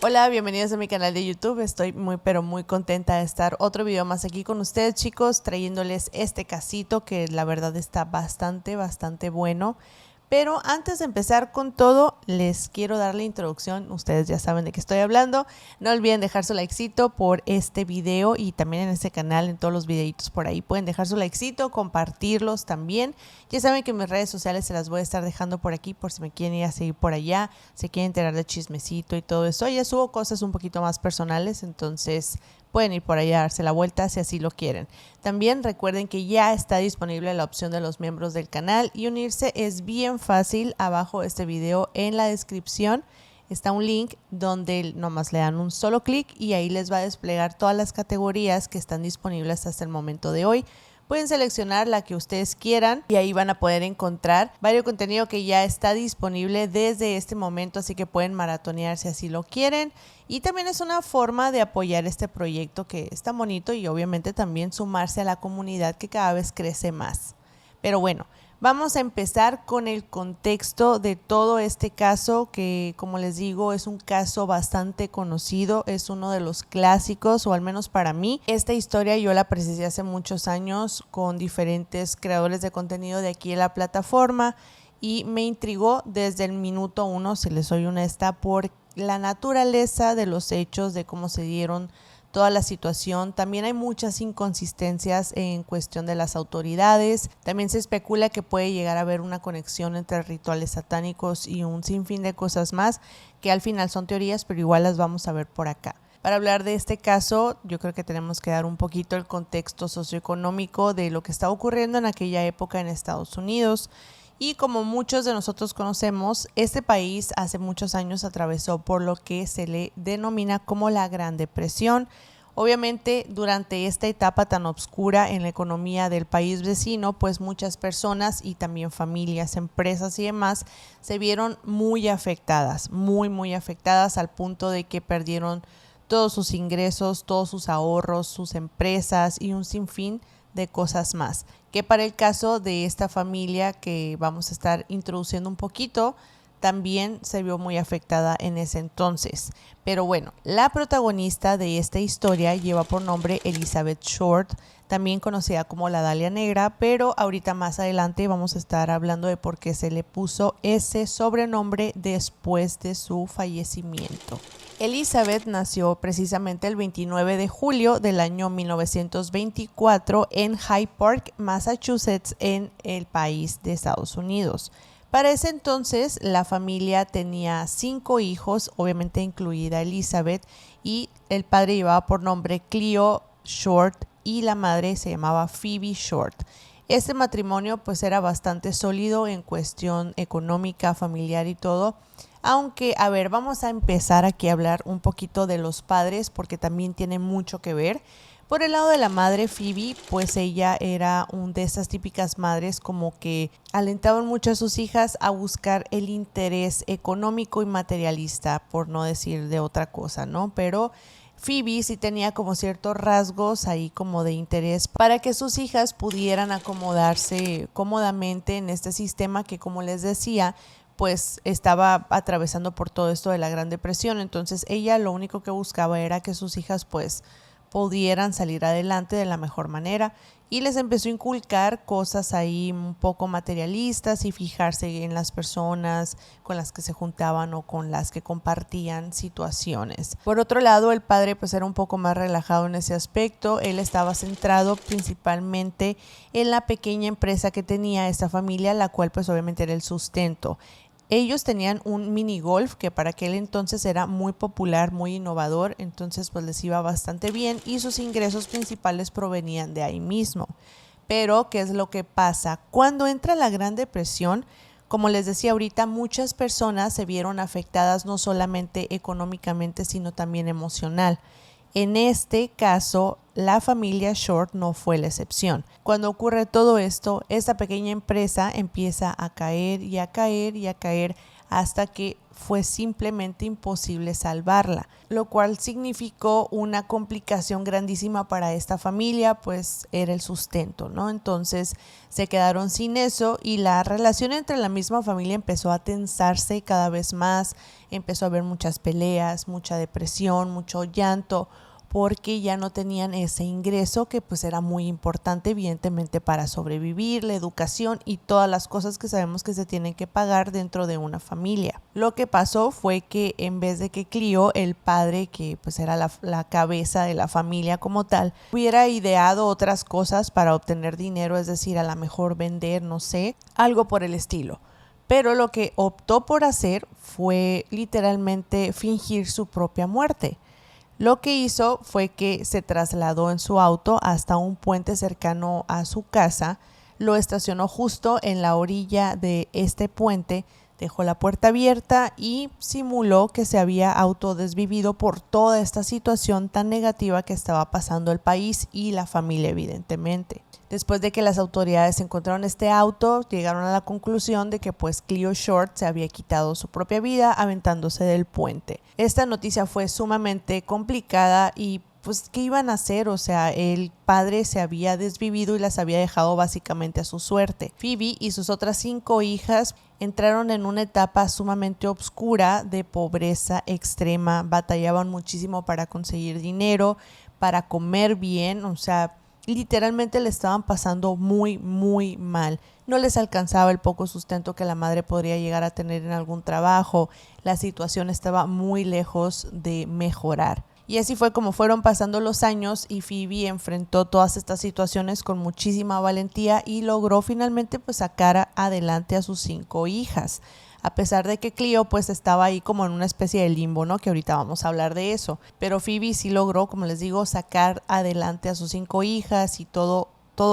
Hola, bienvenidos a mi canal de YouTube. Estoy muy pero muy contenta de estar otro video más aquí con ustedes, chicos, trayéndoles este casito que la verdad está bastante bueno. Pero antes de empezar con todo, les quiero dar la introducción. Ustedes ya saben de qué estoy hablando. No olviden dejar su likecito por este video y también en este canal, en todos los videitos por ahí. Pueden dejar su likecito, compartirlos también. Ya saben que mis redes sociales se las voy a estar dejando por aquí por si me quieren ir a seguir por allá, se quieren enterar de chismecito y todo eso. Ya subo cosas un poquito más personales, entonces pueden ir por allá a darse la vuelta si así lo quieren. También recuerden que ya está disponible la opción de los miembros del canal y unirse es bien fácil. Abajo de este video en la descripción está un link donde nomás le dan un solo clic y ahí les va a desplegar todas las categorías que están disponibles hasta el momento de hoy. Pueden seleccionar la que ustedes quieran y ahí van a poder encontrar varios contenido que ya está disponible desde este momento, así que pueden maratonear si así lo quieren. Y también es una forma de apoyar este proyecto que está bonito y obviamente también sumarse a la comunidad que cada vez crece más. Pero bueno, vamos a empezar con el contexto de todo este caso que, como les digo, es un caso bastante conocido, es uno de los clásicos, o al menos para mí. Esta historia yo la presencié hace muchos años con diferentes creadores de contenido de aquí en la plataforma y me intrigó desde el minuto uno, si les soy honesta, por la naturaleza de los hechos, de cómo se dieron toda la situación. También hay muchas inconsistencias en cuestión de las autoridades. También se especula que puede llegar a haber una conexión entre rituales satánicos y un sinfín de cosas más que al final son teorías, pero igual las vamos a ver por acá. Para hablar de este caso, yo creo que tenemos que dar un poquito el contexto socioeconómico de lo que estaba ocurriendo en aquella época en Estados Unidos. Y como muchos de nosotros conocemos, este país hace muchos años atravesó por lo que se le denomina como la Gran Depresión. Obviamente, durante esta etapa tan oscura en la economía del país vecino, pues muchas personas y también familias, empresas y demás se vieron muy afectadas, muy afectadas al punto de que perdieron todos sus ingresos, todos sus ahorros, sus empresas y un sinfín de cosas más, que para el caso de esta familia que vamos a estar introduciendo un poquito, también se vio muy afectada en ese entonces. Pero bueno, la protagonista de esta historia lleva por nombre Elizabeth Short, también conocida como la Dalia Negra, pero ahorita más adelante vamos a estar hablando de por qué se le puso ese sobrenombre después de su fallecimiento. Elizabeth nació precisamente el 29 de julio del año 1924 en Hyde Park, Massachusetts, en el país de Estados Unidos. Para ese entonces la familia tenía 5 hijos, obviamente incluida Elizabeth, y el padre llevaba por nombre Cleo Short y la madre se llamaba Phoebe Short. Este matrimonio pues era bastante sólido en cuestión económica, familiar y todo. Aunque, a ver, vamos a empezar aquí a hablar un poquito de los padres porque también tiene mucho que ver. Por el lado de la madre Phoebe, pues ella era una de esas típicas madres como que alentaban mucho a sus hijas a buscar el interés económico y materialista, por no decir de otra cosa, ¿no? Pero Phoebe sí tenía como ciertos rasgos ahí como de interés para que sus hijas pudieran acomodarse cómodamente en este sistema que, como les decía, pues estaba atravesando por todo esto de la Gran Depresión. Entonces ella lo único que buscaba era que sus hijas pues pudieran salir adelante de la mejor manera y les empezó a inculcar cosas ahí un poco materialistas y fijarse en las personas con las que se juntaban o con las que compartían situaciones. Por otro lado, el padre pues era un poco más relajado en ese aspecto. Él estaba centrado principalmente en la pequeña empresa que tenía esta familia, la cual pues obviamente era el sustento. Ellos tenían un mini golf que para aquel entonces era muy popular, muy innovador, entonces pues les iba bastante bien y sus ingresos principales provenían de ahí mismo. Pero, ¿qué es lo que pasa? Cuando entra la Gran Depresión, como les decía ahorita, muchas personas se vieron afectadas no solamente económicamente, sino también emocional. En este caso, la familia Short no fue la excepción. Cuando ocurre todo esto, esta pequeña empresa empieza a caer y a caer y a caer hasta que fue simplemente imposible salvarla, lo cual significó una complicación grandísima para esta familia, pues era el sustento, ¿no? Entonces se quedaron sin eso y la relación entre la misma familia empezó a tensarse cada vez más, empezó a haber muchas peleas, mucha depresión, mucho llanto, porque ya no tenían ese ingreso que pues era muy importante evidentemente para sobrevivir, la educación y todas las cosas que sabemos que se tienen que pagar dentro de una familia. Lo que pasó fue que en vez de que Cleo, el padre que pues era la cabeza de la familia como tal, hubiera ideado otras cosas para obtener dinero, es decir, a lo mejor vender, no sé, algo por el estilo. Pero lo que optó por hacer fue literalmente fingir su propia muerte. Lo que hizo fue que se trasladó en su auto hasta un puente cercano a su casa, lo estacionó justo en la orilla de este puente, dejó la puerta abierta y simuló que se había autodesvivido por toda esta situación tan negativa que estaba pasando el país y la familia evidentemente. Después de que las autoridades encontraron este auto, llegaron a la conclusión de que pues Cleo Short se había quitado su propia vida aventándose del puente. Esta noticia fue sumamente complicada y pues ¿qué iban a hacer? O sea, el padre se había desvivido y las había dejado básicamente a su suerte. Phoebe y sus otras 5 hijas entraron en una etapa sumamente oscura de pobreza extrema, batallaban muchísimo para conseguir dinero, para comer bien, o sea, literalmente le estaban pasando muy, muy mal. No les alcanzaba el poco sustento que la madre podría llegar a tener en algún trabajo. La situación estaba muy lejos de mejorar. Y así fue como fueron pasando los años y Phoebe enfrentó todas estas situaciones con muchísima valentía y logró finalmente pues sacar adelante a sus 5 hijas. A pesar de que Cleo pues estaba ahí como en una especie de limbo, ¿no? Que ahorita vamos a hablar de eso. Pero Phoebe sí logró, como les digo, sacar adelante a sus 5 hijas y todo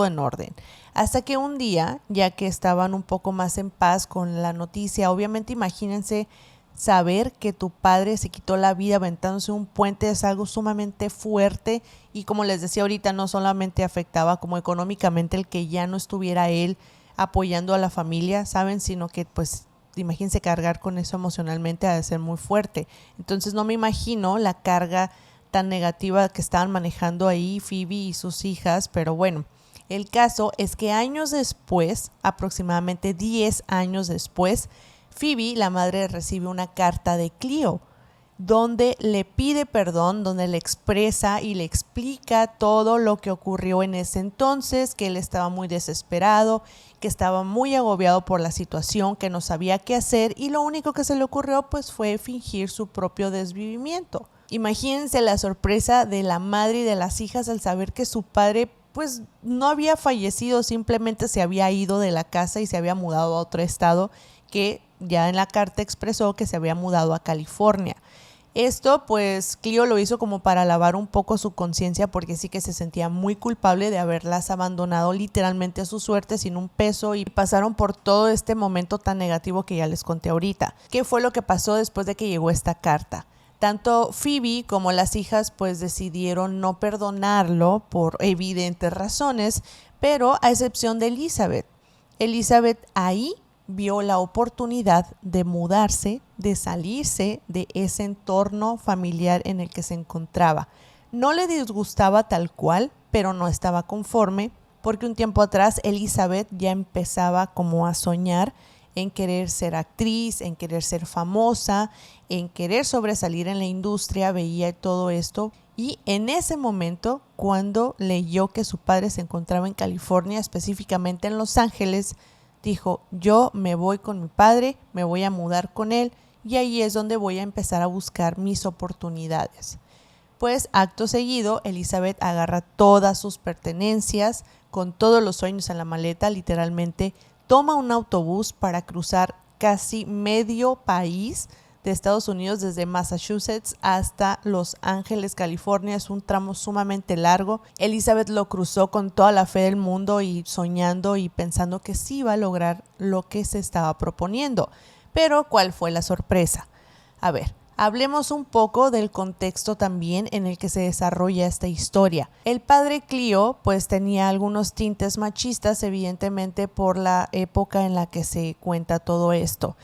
en orden. Hasta que un día, ya que estaban un poco más en paz con la noticia, obviamente imagínense saber que tu padre se quitó la vida aventándose un puente es algo sumamente fuerte y como les decía ahorita, no solamente afectaba como económicamente el que ya no estuviera él apoyando a la familia, ¿saben? Sino que pues imagínense cargar con eso emocionalmente ha de ser muy fuerte. Entonces no me imagino la carga tan negativa que estaban manejando ahí Phoebe y sus hijas, pero bueno, el caso es que años después, aproximadamente 10 años después, Phoebe, la madre, recibe una carta de Cleo donde le pide perdón, donde le expresa y le explica todo lo que ocurrió en ese entonces, que él estaba muy desesperado, que estaba muy agobiado por la situación, que no sabía qué hacer y lo único que se le ocurrió pues fue fingir su propio desvivimiento. Imagínense la sorpresa de la madre y de las hijas al saber que su padre pues no había fallecido, simplemente se había ido de la casa y se había mudado a otro estado, que ya en la carta expresó que se había mudado a California. Esto pues Cleo lo hizo como para lavar un poco su conciencia porque sí que se sentía muy culpable de haberlas abandonado literalmente a su suerte sin un peso y pasaron por todo este momento tan negativo que ya les conté ahorita. ¿Qué fue lo que pasó después de que llegó esta carta? Tanto Phoebe como las hijas pues decidieron no perdonarlo por evidentes razones, pero a excepción de Elizabeth. Elizabeth ahí vio la oportunidad de mudarse, de salirse de ese entorno familiar en el que se encontraba. No le disgustaba tal cual, pero no estaba conforme, porque un tiempo atrás Elizabeth ya empezaba como a soñar en querer ser actriz, en querer ser famosa, en querer sobresalir en la industria, veía todo esto. Y en ese momento, cuando leyó que su padre se encontraba en California, específicamente en Los Ángeles, dijo, yo me voy con mi padre, me voy a mudar con él y ahí es donde voy a empezar a buscar mis oportunidades. Pues acto seguido, Elizabeth agarra todas sus pertenencias, con todos los sueños en la maleta, literalmente toma un autobús para cruzar casi medio país de Estados Unidos, desde Massachusetts hasta Los Ángeles, California. Es un tramo sumamente largo. Elizabeth lo cruzó con toda la fe del mundo y soñando y pensando que sí iba a lograr lo que se estaba proponiendo. Pero ¿cuál fue la sorpresa? A ver, hablemos un poco del contexto también en el que se desarrolla esta historia. El padre Cleo pues tenía algunos tintes machistas, evidentemente por la época en la que se cuenta todo esto.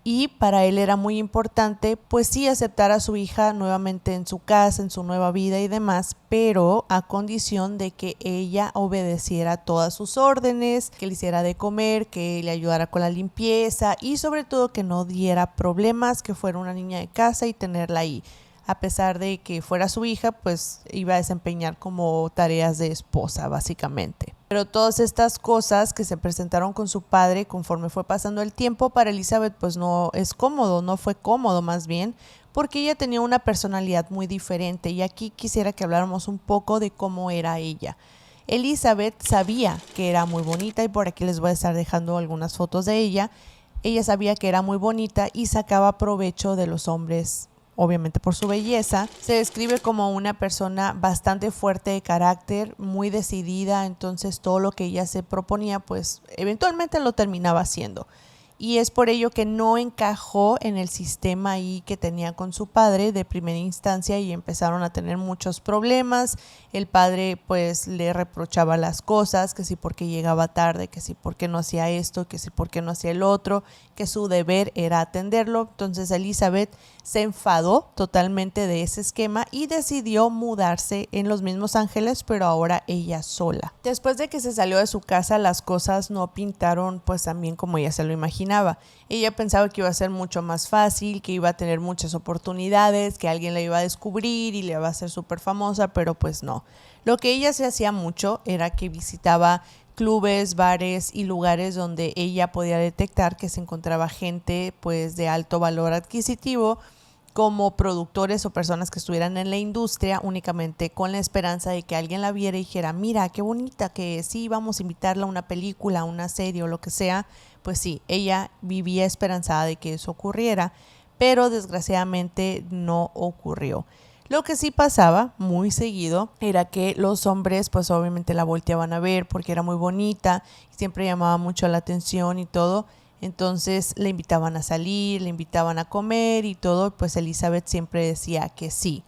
y para él era muy importante pues sí aceptar a su hija nuevamente en su casa, en su nueva vida y demás, pero a condición de que ella obedeciera todas sus órdenes, que le hiciera de comer, que le ayudara con la limpieza y sobre todo que no diera problemas, que fuera una niña de casa y tenerla ahí. A pesar de que fuera su hija, pues iba a desempeñar como tareas de esposa, básicamente. Pero todas estas cosas que se presentaron con su padre conforme fue pasando el tiempo, para Elizabeth pues no es cómodo, no fue cómodo más bien, porque ella tenía una personalidad muy diferente y aquí quisiera que habláramos un poco de cómo era ella. Elizabeth sabía que era muy bonita y por aquí les voy a estar dejando algunas fotos de ella. Ella sabía que era muy bonita y sacaba provecho de los hombres, obviamente por su belleza. Se describe como una persona bastante fuerte de carácter, muy decidida, entonces todo lo que ella se proponía pues eventualmente lo terminaba haciendo. Y es por ello que no encajó en el sistema ahí que tenía con su padre de primera instancia y empezaron a tener muchos problemas. El padre pues le reprochaba las cosas, que si porque llegaba tarde, que si porque no hacía esto, que si porque no hacía el otro, que su deber era atenderlo. Entonces Elizabeth se enfadó totalmente de ese esquema y decidió mudarse en los mismos Ángeles, pero ahora ella sola. Después de que se salió de su casa, las cosas no pintaron pues también como ella se lo imaginaba. Ella pensaba que iba a ser mucho más fácil, que iba a tener muchas oportunidades, que alguien la iba a descubrir y le iba a hacer súper famosa, pero pues no. Lo que ella se hacía mucho era que visitaba clubes, bares y lugares donde ella podía detectar que se encontraba gente pues de alto valor adquisitivo, como productores o personas que estuvieran en la industria, únicamente con la esperanza de que alguien la viera y dijera, mira qué bonita, que sí, vamos a invitarla a una película, a una serie o lo que sea. Pues sí, ella vivía esperanzada de que eso ocurriera, pero desgraciadamente no ocurrió. Lo que sí pasaba muy seguido era que los hombres pues obviamente la volteaban a ver porque era muy bonita y siempre llamaba mucho la atención y todo. Entonces le invitaban a salir, le invitaban a comer y todo, pues Elizabeth siempre decía que sí.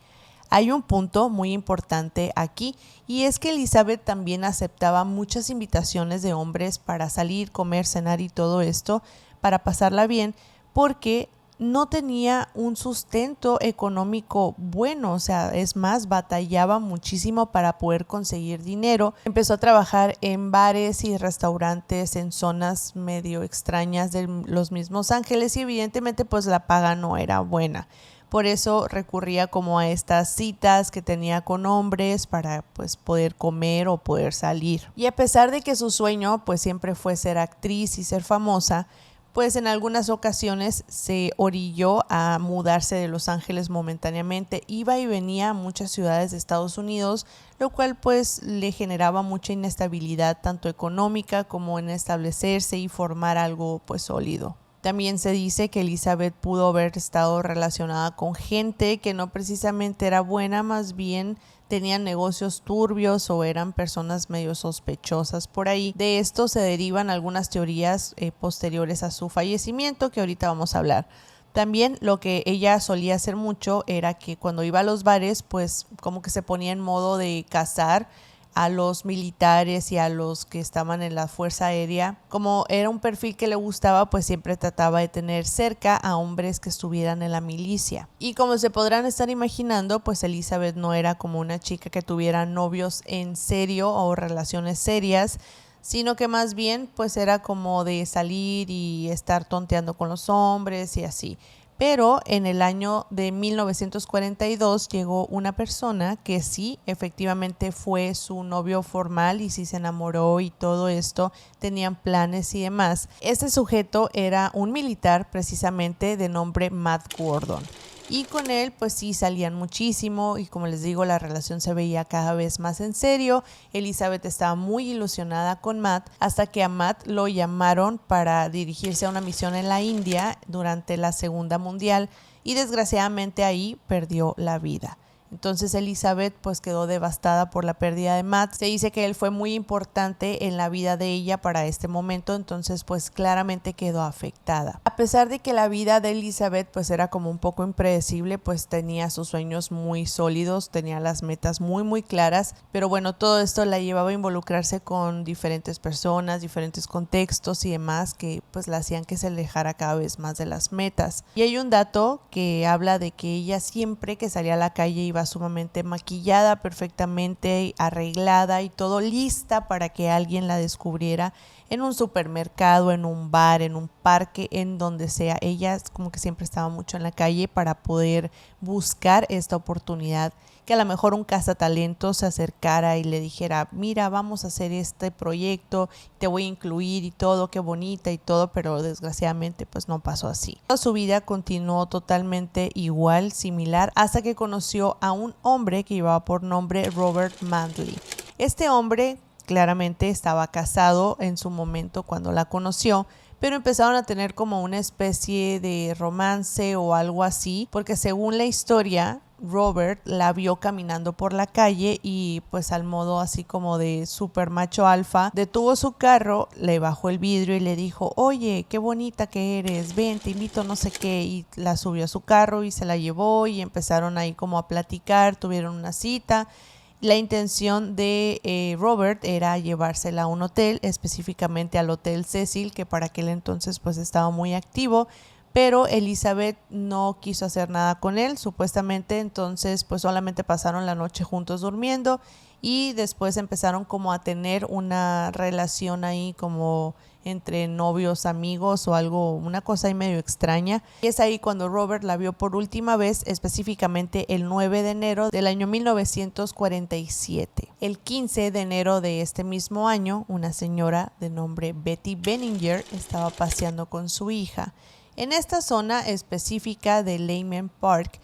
Hay un punto muy importante aquí y es que Elizabeth también aceptaba muchas invitaciones de hombres para salir, comer, cenar y todo esto, para pasarla bien, porque no tenía un sustento económico bueno, o sea, es más, batallaba muchísimo para poder conseguir dinero. Empezó a trabajar en bares y restaurantes en zonas medio extrañas de los mismos Ángeles y evidentemente pues la paga no era buena. Por eso recurría como a estas citas que tenía con hombres para pues poder comer o poder salir. Y a pesar de que su sueño pues siempre fue ser actriz y ser famosa, pues en algunas ocasiones se orilló a mudarse de Los Ángeles momentáneamente. Iba y venía a muchas ciudades de Estados Unidos, lo cual pues le generaba mucha inestabilidad tanto económica como en establecerse y formar algo pues sólido. También se dice que Elizabeth pudo haber estado relacionada con gente que no precisamente era buena, más bien tenían negocios turbios o eran personas medio sospechosas por ahí. De esto se derivan algunas teorías posteriores a su fallecimiento que ahorita vamos a hablar. También lo que ella solía hacer mucho era que cuando iba a los bares, pues como que se ponía en modo de cazar a los militares y a los que estaban en la Fuerza Aérea. Como era un perfil que le gustaba, pues siempre trataba de tener cerca a hombres que estuvieran en la milicia. Y como se podrán estar imaginando, pues Elizabeth no era como una chica que tuviera novios en serio o relaciones serias, sino que más bien pues era como de salir y estar tonteando con los hombres y así. Pero en el año de 1942 llegó una persona que sí, efectivamente fue su novio formal y sí se enamoró y todo esto, tenían planes y demás. Este sujeto era un militar precisamente de nombre Matt Gordon. Y con él pues sí salían muchísimo y como les digo la relación se veía cada vez más en serio. Elizabeth estaba muy ilusionada con Matt hasta que a Matt lo llamaron para dirigirse a una misión en la India durante la Segunda Mundial y desgraciadamente ahí perdió la vida. Entonces Elizabeth pues quedó devastada por la pérdida de Matt. Se dice que él fue muy importante en la vida de ella para este momento, entonces pues claramente quedó afectada. A pesar de que la vida de Elizabeth pues era como un poco impredecible, pues tenía sus sueños muy sólidos, tenía las metas muy claras, pero bueno, todo esto la llevaba a involucrarse con diferentes personas, diferentes contextos y demás que pues la hacían que se alejara cada vez más de las metas. Y hay un dato que habla de que ella siempre que salía a la calle iba sumamente maquillada, perfectamente arreglada y todo lista para que alguien la descubriera en un supermercado, en un bar, en un parque, en donde sea. Ella como que siempre estaba mucho en la calle para poder buscar esta oportunidad, que a lo mejor un cazatalento se acercara y le dijera, mira, vamos a hacer este proyecto, te voy a incluir y todo, qué bonita y todo, pero desgraciadamente pues no pasó así. Toda su vida continuó totalmente igual, similar, hasta que conoció a un hombre que llevaba por nombre Robert Manley. Este hombre claramente estaba casado en su momento cuando la conoció, pero empezaron a tener como una especie de romance o algo así, porque según la historia, Robert la vio caminando por la calle y pues al modo así como de super macho alfa, detuvo su carro, le bajó el vidrio y le dijo, oye, qué bonita que eres, ven, te invito no sé qué, y la subió a su carro y se la llevó y empezaron ahí como a platicar, tuvieron una cita. La intención de Robert era llevársela a un hotel, específicamente al Hotel Cecil, que para aquel entonces pues estaba muy activo, pero Elizabeth no quiso hacer nada con él, supuestamente. Entonces pues solamente pasaron la noche juntos durmiendo y después empezaron como a tener una relación ahí como entre novios, amigos o algo, una cosa ahí medio extraña. Y es ahí cuando Robert la vio por última vez, específicamente el 9 de enero del año 1947. El 15 de enero de este mismo año, una señora de nombre Betty Benninger estaba paseando con su hija en esta zona específica de Lehman Park,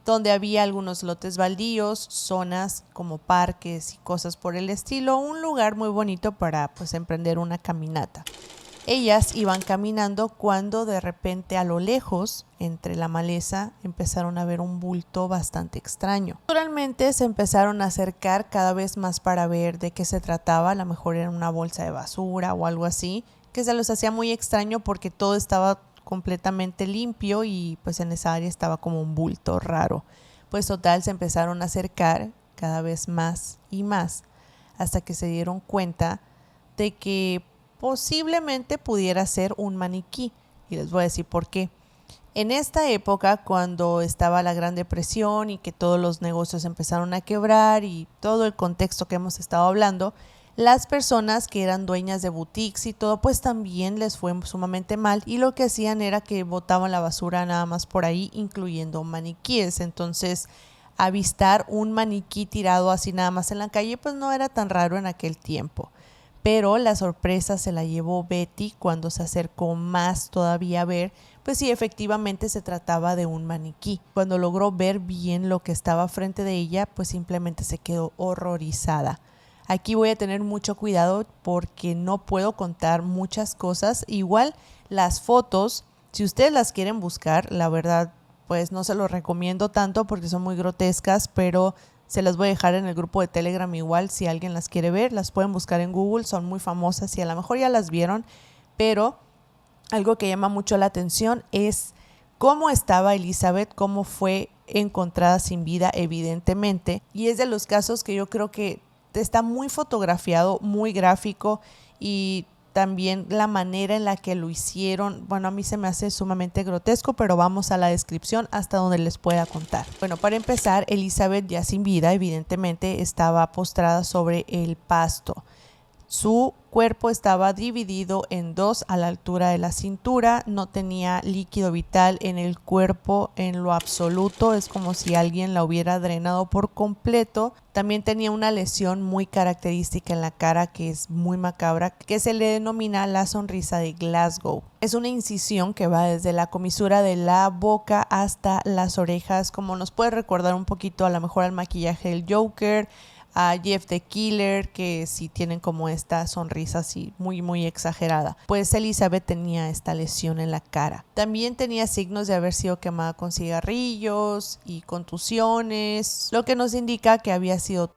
donde había algunos lotes baldíos, zonas como parques y cosas por el estilo, un lugar muy bonito para pues emprender una caminata. Ellas iban caminando cuando de repente a lo lejos, entre la maleza, empezaron a ver un bulto bastante extraño. Naturalmente se empezaron a acercar cada vez más para ver de qué se trataba, a lo mejor era una bolsa de basura o algo así, que se los hacía muy extraño porque todo estaba completamente limpio y pues en esa área estaba como un bulto raro. Pues total, se empezaron a acercar cada vez más y más hasta que se dieron cuenta de que posiblemente pudiera ser un maniquí, y les voy a decir por qué. En esta época, cuando estaba la Gran Depresión y que todos los negocios empezaron a quebrar y todo el contexto que hemos estado hablando, las personas que eran dueñas de boutiques y todo, pues también les fue sumamente mal, y lo que hacían era que botaban la basura nada más por ahí, incluyendo maniquíes. Entonces, avistar un maniquí tirado así nada más en la calle, pues no era tan raro en aquel tiempo. Pero la sorpresa se la llevó Betty cuando se acercó más todavía a ver, pues sí, efectivamente se trataba de un maniquí. Cuando logró ver bien lo que estaba frente de ella, pues simplemente se quedó horrorizada. Aquí voy a tener mucho cuidado porque no puedo contar muchas cosas. Igual las fotos, si ustedes las quieren buscar, la verdad, pues no se los recomiendo tanto porque son muy grotescas, pero se las voy a dejar en el grupo de Telegram igual. Si alguien las quiere ver, las pueden buscar en Google, son muy famosas y a lo mejor ya las vieron, pero algo que llama mucho la atención es cómo estaba Elizabeth, cómo fue encontrada sin vida evidentemente, y es de los casos que yo creo que está muy fotografiado, muy gráfico, y también la manera en la que lo hicieron, bueno, a mí se me hace sumamente grotesco, pero vamos a la descripción hasta donde les pueda contar. Bueno, para empezar, Elizabeth ya sin vida evidentemente estaba postrada sobre el pasto. Su cuerpo estaba dividido en dos a la altura de la cintura, no tenía líquido vital en el cuerpo en lo absoluto, es como si alguien la hubiera drenado por completo. También tenía una lesión muy característica en la cara que es muy macabra, que se le denomina la sonrisa de Glasgow. Es una incisión que va desde la comisura de la boca hasta las orejas, como nos puede recordar un poquito a lo mejor al maquillaje del Joker, a Jeff the Killer, que sí tienen como esta sonrisa así muy muy exagerada. Pues Elizabeth tenía esta lesión en la cara. También tenía signos de haber sido quemada con cigarrillos y contusiones, lo que nos indica que había sido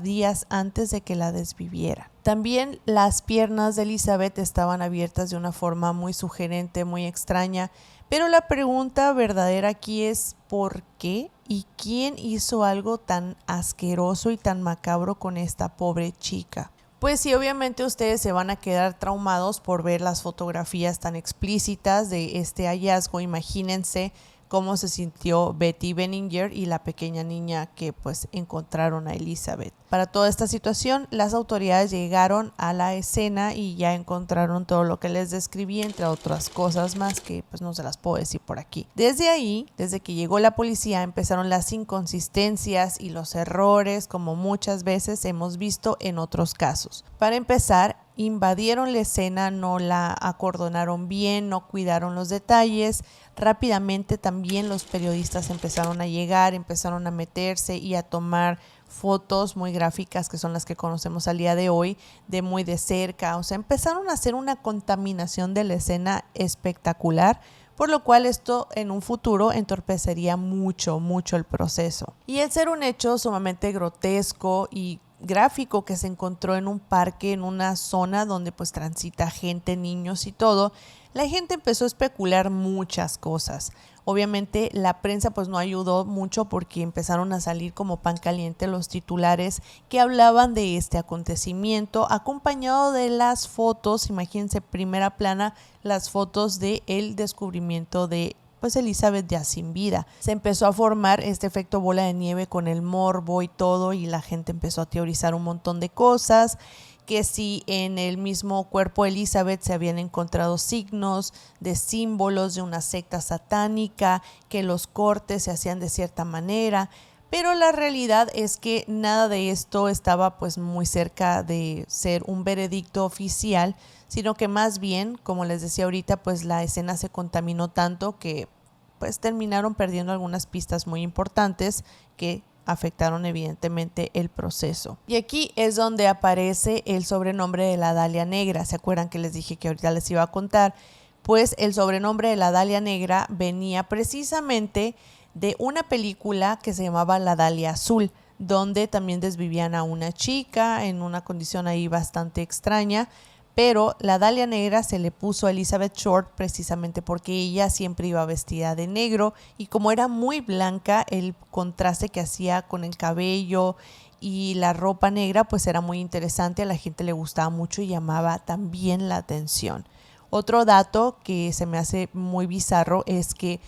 días antes de que la desviviera. También las piernas de Elizabeth estaban abiertas de una forma muy sugerente, muy extraña, pero la pregunta verdadera aquí es ¿por qué? ¿Y quién hizo algo tan asqueroso y tan macabro con esta pobre chica? Pues sí, obviamente ustedes se van a quedar traumados por ver las fotografías tan explícitas de este hallazgo. Imagínense cómo se sintió Betty Benninger y la pequeña niña que pues encontraron a Elizabeth. Para toda esta situación, las autoridades llegaron a la escena y ya encontraron todo lo que les describí, entre otras cosas más que pues no se las puedo decir por aquí. Desde ahí, desde que llegó la policía, empezaron las inconsistencias y los errores, como muchas veces hemos visto en otros casos. Para empezar, invadieron la escena, no la acordonaron bien, no cuidaron los detalles. Rápidamente también los periodistas empezaron a llegar, empezaron a meterse y a tomar fotos muy gráficas, que son las que conocemos al día de hoy, de muy de cerca. O sea, empezaron a hacer una contaminación de la escena espectacular, por lo cual esto en un futuro entorpecería mucho el proceso. Y el ser un hecho sumamente grotesco y gráfico que se encontró en un parque, en una zona donde pues transita gente, niños y todo, la gente empezó a especular muchas cosas. Obviamente la prensa pues no ayudó mucho porque empezaron a salir como pan caliente los titulares que hablaban de este acontecimiento, acompañado de las fotos, imagínense primera plana, las fotos del descubrimiento de pues Elizabeth ya sin vida. Se empezó a formar este efecto bola de nieve con el morbo y todo, y la gente empezó a teorizar un montón de cosas, que si en el mismo cuerpo de Elizabeth se habían encontrado signos de símbolos de una secta satánica, que los cortes se hacían de cierta manera, pero la realidad es que nada de esto estaba pues muy cerca de ser un veredicto oficial, sino que más bien, como les decía ahorita, pues la escena se contaminó tanto que pues terminaron perdiendo algunas pistas muy importantes que afectaron evidentemente el proceso. Y aquí es donde aparece el sobrenombre de la Dalia Negra. ¿Se acuerdan que les dije que ahorita les iba a contar? Pues el sobrenombre de la Dalia Negra venía precisamente de una película que se llamaba La Dalia Azul, donde también desvivían a una chica en una condición ahí bastante extraña, pero la Dalia Negra se le puso a Elizabeth Short precisamente porque ella siempre iba vestida de negro y como era muy blanca, el contraste que hacía con el cabello y la ropa negra pues era muy interesante, a la gente le gustaba mucho y llamaba también la atención. Otro dato que se me hace muy bizarro es que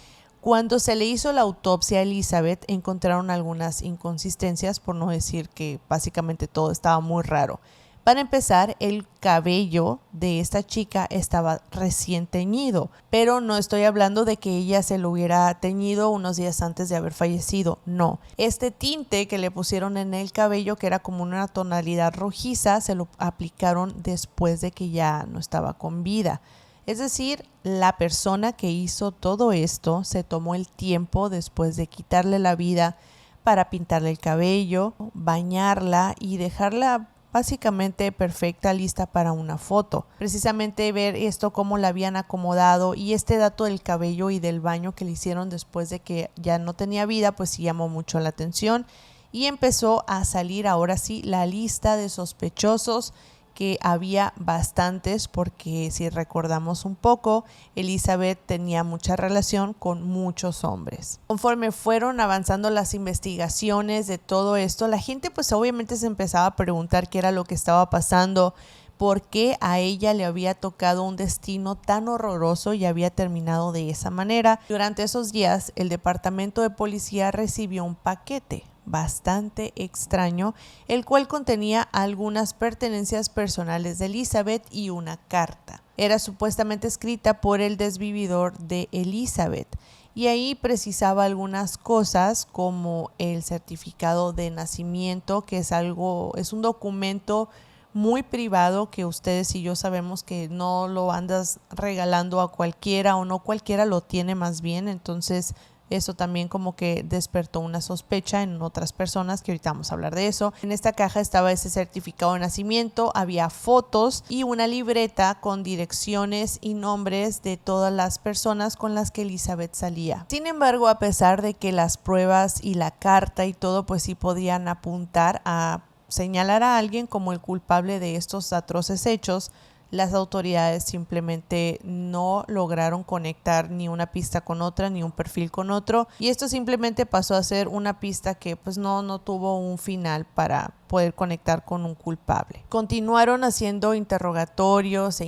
cuando se le hizo la autopsia a Elizabeth encontraron algunas inconsistencias, por no decir que básicamente todo estaba muy raro. Para empezar, el cabello de esta chica estaba recién teñido, pero no estoy hablando de que ella se lo hubiera teñido unos días antes de haber fallecido, no. Este tinte que le pusieron en el cabello, que era como una tonalidad rojiza, se lo aplicaron después de que ya no estaba con vida. Es decir, la persona que hizo todo esto se tomó el tiempo después de quitarle la vida para pintarle el cabello, bañarla y dejarla básicamente perfecta, lista para una foto. Precisamente ver esto, cómo la habían acomodado y este dato del cabello y del baño que le hicieron después de que ya no tenía vida, pues sí llamó mucho la atención y empezó a salir ahora sí la lista de sospechosos, que había bastantes porque si recordamos un poco, Elizabeth tenía mucha relación con muchos hombres. Conforme fueron avanzando las investigaciones de todo esto, la gente pues obviamente se empezaba a preguntar qué era lo que estaba pasando, por qué a ella le había tocado un destino tan horroroso y había terminado de esa manera. Durante esos días, el departamento de policía recibió un paquete bastante extraño, el cual contenía algunas pertenencias personales de Elizabeth y una carta. Era supuestamente escrita por el desvividor de Elizabeth y ahí precisaba algunas cosas como el certificado de nacimiento, que es un documento muy privado que ustedes y yo sabemos que no lo andas regalando a cualquiera o no cualquiera lo tiene más bien, entonces Eso también como que despertó una sospecha en otras personas, que ahorita vamos a hablar de eso. En esta caja estaba ese certificado de nacimiento, había fotos y una libreta con direcciones y nombres de todas las personas con las que Elizabeth salía. Sin embargo, a pesar de que las pruebas y la carta y todo pues sí podían apuntar a señalar a alguien como el culpable de estos atroces hechos, las autoridades simplemente no lograron conectar ni una pista con otra, ni un perfil con otro, y esto simplemente pasó a ser una pista que pues no tuvo un final para poder conectar con un culpable. Continuaron haciendo interrogatorios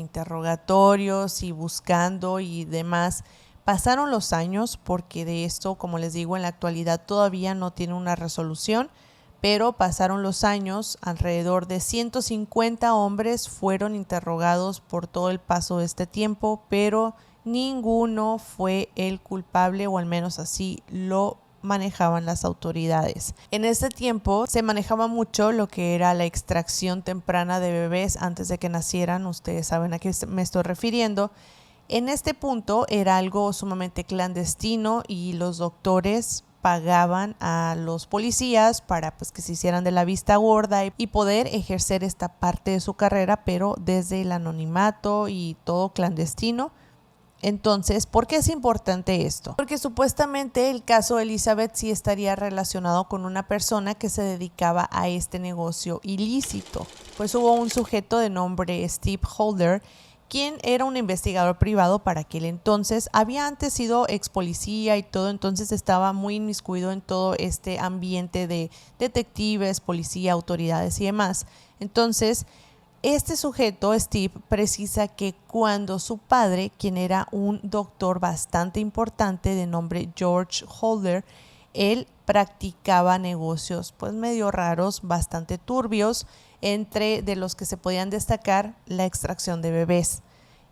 y buscando y demás. Pasaron los años, porque de esto, como les digo, en la actualidad todavía no tiene una resolución. Pero pasaron los años, alrededor de 150 hombres fueron interrogados por todo el paso de este tiempo, pero ninguno fue el culpable, o al menos así lo manejaban las autoridades. En este tiempo se manejaba mucho lo que era la extracción temprana de bebés antes de que nacieran. Ustedes saben a qué me estoy refiriendo. En este punto era algo sumamente clandestino y los doctores pagaban a los policías para pues que se hicieran de la vista gorda y poder ejercer esta parte de su carrera, pero desde el anonimato y todo clandestino. Entonces, ¿por qué es importante esto? Porque supuestamente el caso de Elizabeth sí estaría relacionado con una persona que se dedicaba a este negocio ilícito. Pues hubo un sujeto de nombre Steve Holder, quien era un investigador privado para aquel entonces. Había antes sido ex policía y todo, entonces estaba muy inmiscuido en todo este ambiente de detectives, policía, autoridades y demás. Entonces, este sujeto, Steve, precisa que cuando su padre, quien era un doctor bastante importante de nombre George Holder, él practicaba negocios pues medio raros, bastante turbios, entre de los que se podían destacar la extracción de bebés.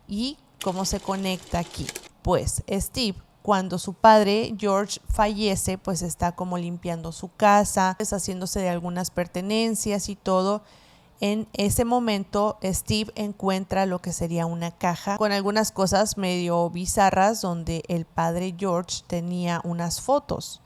¿Y cómo se conecta aquí? Pues Steve, cuando su padre George fallece, pues está como limpiando su casa, deshaciéndose de algunas pertenencias y todo. En ese momento Steve encuentra lo que sería una caja con algunas cosas medio bizarras, donde el padre George tenía unas fotos,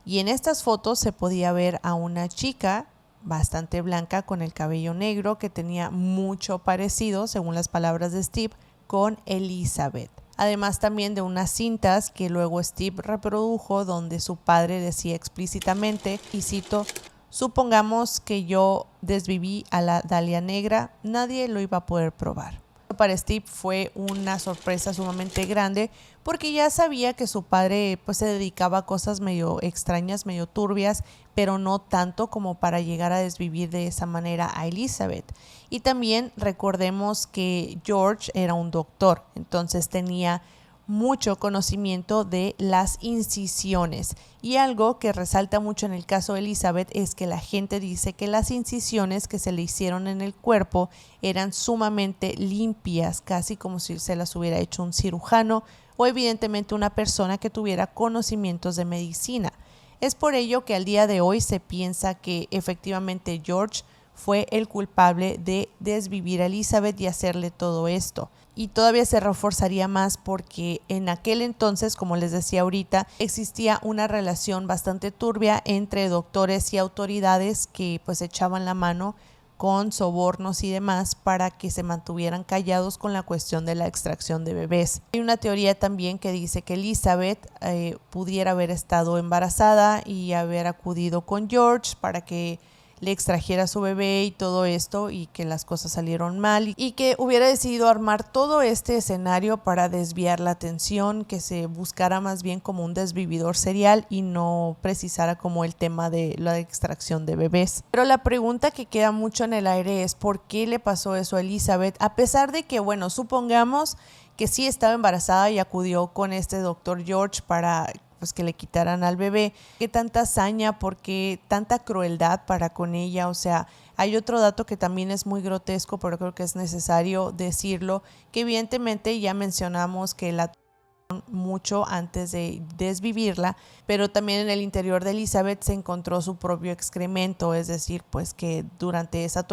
y en estas fotos se podía ver a una chica bastante blanca con el cabello negro que tenía mucho parecido, según las palabras de Steve, con Elizabeth. Además también de unas cintas que luego Steve reprodujo, donde su padre decía explícitamente, y cito: "Supongamos que yo desviví a la Dalia negra, nadie lo iba a poder probar". Para Steve fue una sorpresa sumamente grande, porque ya sabía que su padre pues se dedicaba a cosas medio extrañas, medio turbias, pero no tanto como para llegar a desvivir de esa manera a Elizabeth. Y también recordemos que George era un doctor, entonces tenía mucho conocimiento de las incisiones, y algo que resalta mucho en el caso de Elizabeth es que la gente dice que las incisiones que se le hicieron en el cuerpo eran sumamente limpias, casi como si se las hubiera hecho un cirujano o evidentemente una persona que tuviera conocimientos de medicina. Es por ello que al día de hoy se piensa que efectivamente George fue el culpable de desvivir a Elizabeth y hacerle todo esto. Y todavía se reforzaría más porque en aquel entonces, como les decía ahorita, existía una relación bastante turbia entre doctores y autoridades que pues echaban la mano con sobornos y demás para que se mantuvieran callados con la cuestión de la extracción de bebés. Hay una teoría también que dice que Elizabeth pudiera haber estado embarazada y haber acudido con George para que le extrajera a su bebé y todo esto, y que las cosas salieron mal, y que hubiera decidido armar todo este escenario para desviar la atención, que se buscara más bien como un desvividor serial y no precisara como el tema de la extracción de bebés. Pero la pregunta que queda mucho en el aire es ¿por qué le pasó eso a Elizabeth? A pesar de que, bueno, supongamos que sí estaba embarazada y acudió con este doctor George para pues que le quitaran al bebé. ¿Qué tanta hazaña? ¿Por qué tanta crueldad para con ella? O sea, hay otro dato que también es muy grotesco, pero creo que es necesario decirlo, que evidentemente ya mencionamos que la mucho antes de desvivirla, pero también en el interior de Elizabeth se encontró su propio excremento, es decir, pues que durante esa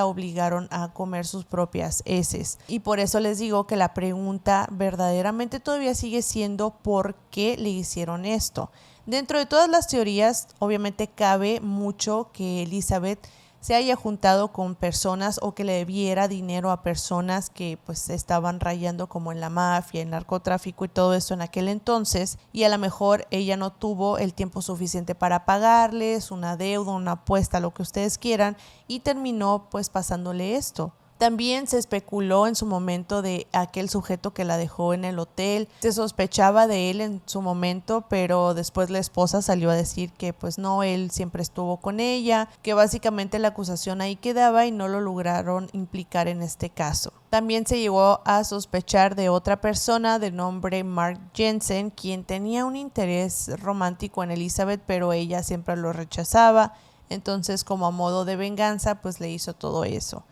la obligaron a comer sus propias heces. Y por eso les digo que la pregunta verdaderamente todavía sigue siendo ¿por qué le hicieron esto? Dentro de todas las teorías, obviamente cabe mucho que Elizabeth se haya juntado con personas o que le debiera dinero a personas que pues estaban rayando como en la mafia, el narcotráfico y todo eso en aquel entonces, y a lo mejor ella no tuvo el tiempo suficiente para pagarles una deuda, una apuesta, lo que ustedes quieran, y terminó pues pasándole esto. También se especuló en su momento de aquel sujeto que la dejó en el hotel. Se sospechaba de él en su momento, pero después la esposa salió a decir que pues no, él siempre estuvo con ella, que básicamente la acusación ahí quedaba y no lo lograron implicar en este caso. También se llegó a sospechar de otra persona de nombre Mark Jensen, quien tenía un interés romántico en Elizabeth, pero ella siempre lo rechazaba. Entonces, como a modo de venganza, pues le hizo todo eso.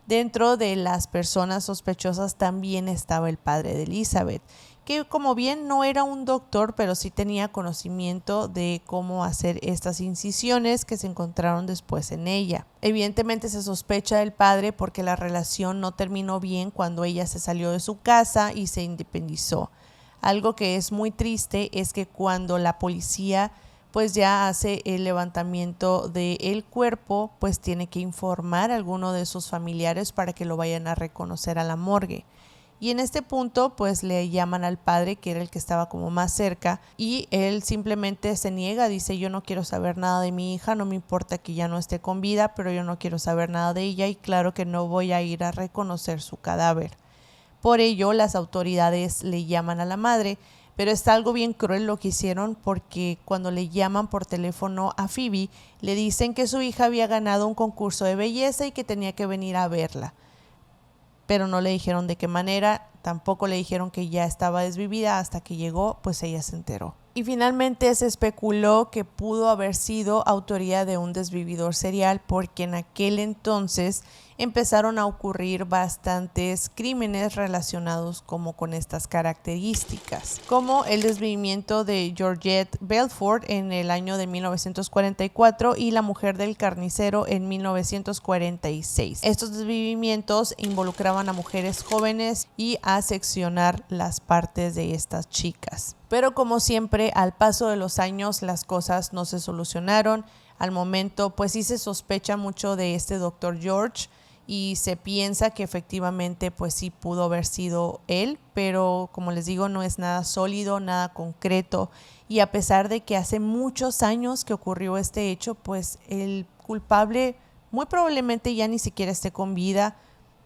Dentro de las personas sospechosas también estaba el padre de Elizabeth, que como bien no era un doctor, pero sí tenía conocimiento de cómo hacer estas incisiones que se encontraron después en ella. Evidentemente se sospecha del padre porque la relación no terminó bien cuando ella se salió de su casa y se independizó. Algo que es muy triste es que cuando la policía pues ya hace el levantamiento del cuerpo, pues tiene que informar a alguno de sus familiares para que lo vayan a reconocer a la morgue. Y en este punto pues le llaman al padre, que era el que estaba como más cerca, y él simplemente se niega, dice: yo no quiero saber nada de mi hija, no me importa que ya no esté con vida, pero yo no quiero saber nada de ella y claro que no voy a ir a reconocer su cadáver. Por ello las autoridades le llaman a la madre, pero está algo bien cruel lo que hicieron, porque cuando le llaman por teléfono a Phoebe, le dicen que su hija había ganado un concurso de belleza y que tenía que venir a verla. Pero no le dijeron de qué manera, tampoco le dijeron que ya estaba desvivida. Hasta que llegó, pues ella se enteró. Y finalmente se especuló que pudo haber sido autoría de un desvividor serial, porque en aquel entonces empezaron a ocurrir bastantes crímenes relacionados como con estas características, como el desvivimiento de Georgette Belfort en el año de 1944 y la mujer del carnicero en 1946. Estos desvivimientos involucraban a mujeres jóvenes y a seccionar las partes de estas chicas. Pero como siempre, al paso de los años las cosas no se solucionaron. Al momento pues sí se sospecha mucho de este Dr. George y se piensa que efectivamente pues sí pudo haber sido él, pero como les digo, no es nada sólido, nada concreto, y a pesar de que hace muchos años que ocurrió este hecho, pues el culpable muy probablemente ya ni siquiera esté con vida,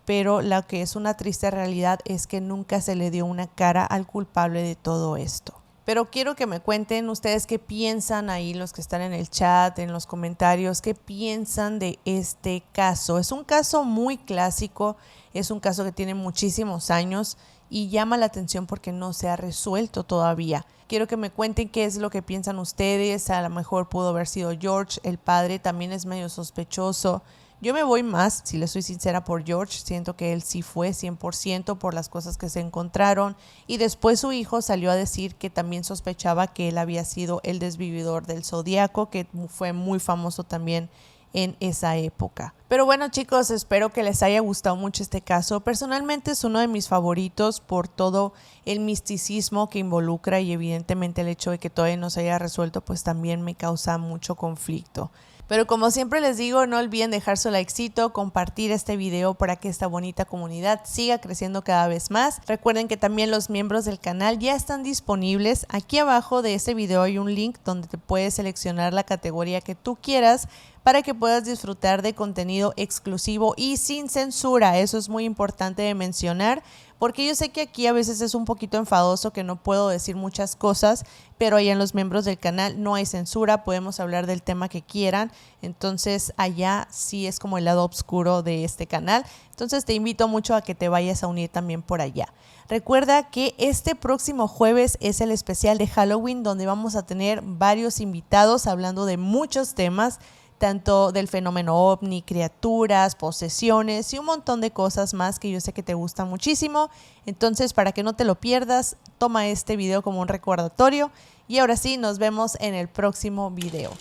pero la que es una triste realidad es que nunca se le dio una cara al culpable de todo esto. Pero quiero que me cuenten ustedes qué piensan ahí, los que están en el chat, en los comentarios, qué piensan de este caso. Es un caso muy clásico, es un caso que tiene muchísimos años y llama la atención porque no se ha resuelto todavía. Quiero que me cuenten qué es lo que piensan ustedes. A lo mejor pudo haber sido George, el padre también es medio sospechoso. Yo me voy más, si le soy sincera, por George. Siento que él sí fue 100% por las cosas que se encontraron. Y después su hijo salió a decir que también sospechaba que él había sido el desvividor del Zodíaco, que fue muy famoso también en esa época. Pero bueno, chicos, espero que les haya gustado mucho este caso. Personalmente es uno de mis favoritos por todo el misticismo que involucra, y evidentemente el hecho de que todavía no se haya resuelto pues también me causa mucho conflicto. Pero como siempre les digo, no olviden dejar su likecito, compartir este video para que esta bonita comunidad siga creciendo cada vez más. Recuerden que también los miembros del canal ya están disponibles. Aquí abajo de este video hay un link donde te puedes seleccionar la categoría que tú quieras para que puedas disfrutar de contenido exclusivo y sin censura. Eso es muy importante de mencionar, porque yo sé que aquí a veces es un poquito enfadoso que no puedo decir muchas cosas, pero allá en los miembros del canal no hay censura, podemos hablar del tema que quieran. Entonces allá sí es como el lado oscuro de este canal. Entonces te invito mucho a que te vayas a unir también por allá. Recuerda que este próximo jueves es el especial de Halloween, donde vamos a tener varios invitados hablando de muchos temas, tanto del fenómeno ovni, criaturas, posesiones y un montón de cosas más que yo sé que te gustan muchísimo. Entonces, para que no te lo pierdas, toma este video como un recordatorio y ahora sí, nos vemos en el próximo video.